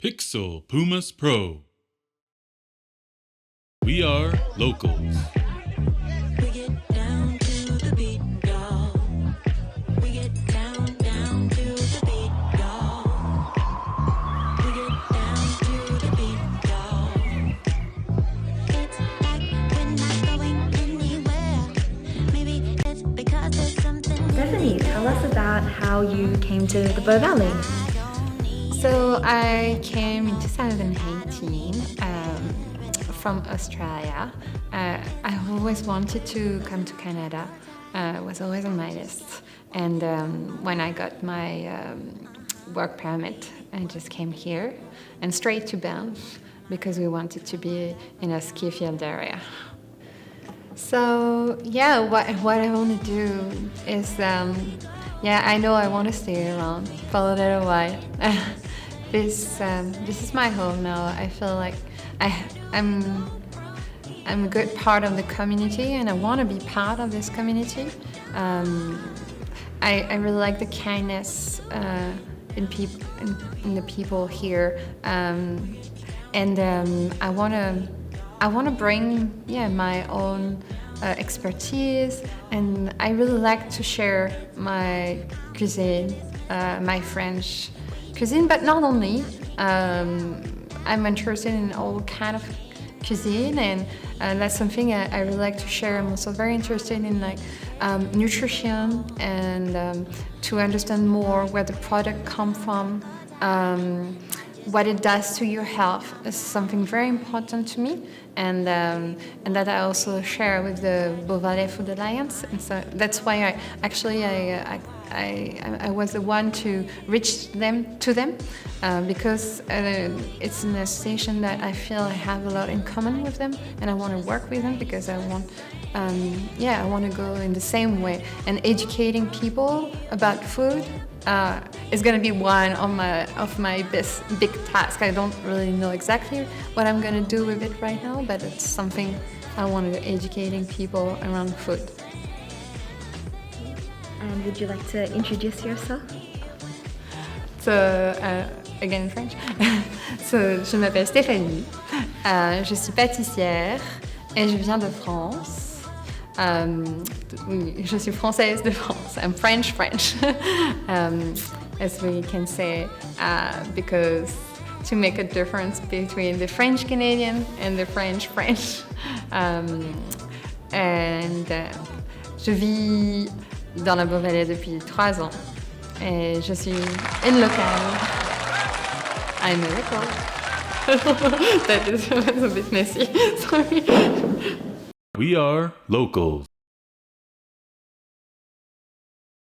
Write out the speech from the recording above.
Pixel Pumas Pro. We are locals. We get down to the beat, y'all. We get down to the beat, y'all. We get down to the beat, y'all. It's like we're not going anywhere. Maybe it's because there's something. Stephanie, tell us about how you came to the Bow Valley. So I came in 2018 from Australia. I always wanted to come to Canada. It was always on my list. And when I got my work permit, I just came here and straight to Banff because we wanted to be in a ski field area. So yeah, what I want to do is, I know I want to stay around for a little while. This is my home now. I feel like I'm a good part of the community, and I want to be part of this community. I really like the kindness in the people here, and I want to bring my own expertise, and I really like to share my cuisine, my French cuisine, but not only. I'm interested in all kind of cuisine, and that's something I really like to share. I'm also very interested in nutrition and to understand more where the product come from, what it does to your health is something very important to me, and that I also share with the Bow Valley Food Alliance. And so that's why I was the one to reach to them because it's an association that I feel I have a lot in common with them, and I want to work with them because I want to go in the same way, and educating people about food is going to be one of my big tasks. I don't really know exactly what I'm going to do with it right now, but it's something I want to do, educating people around food. And would you like to introduce yourself? So, again in French. So, je m'appelle Stéphanie, je suis pâtissière et je viens de France. Oui, je suis française de France. I'm French, as we can say, because to make a difference between the French Canadian and the French. Je vis dans la Bow Valley depuis 3 ans et je suis une locale. I'm a local. That was a bit messy, sorry. We are locals.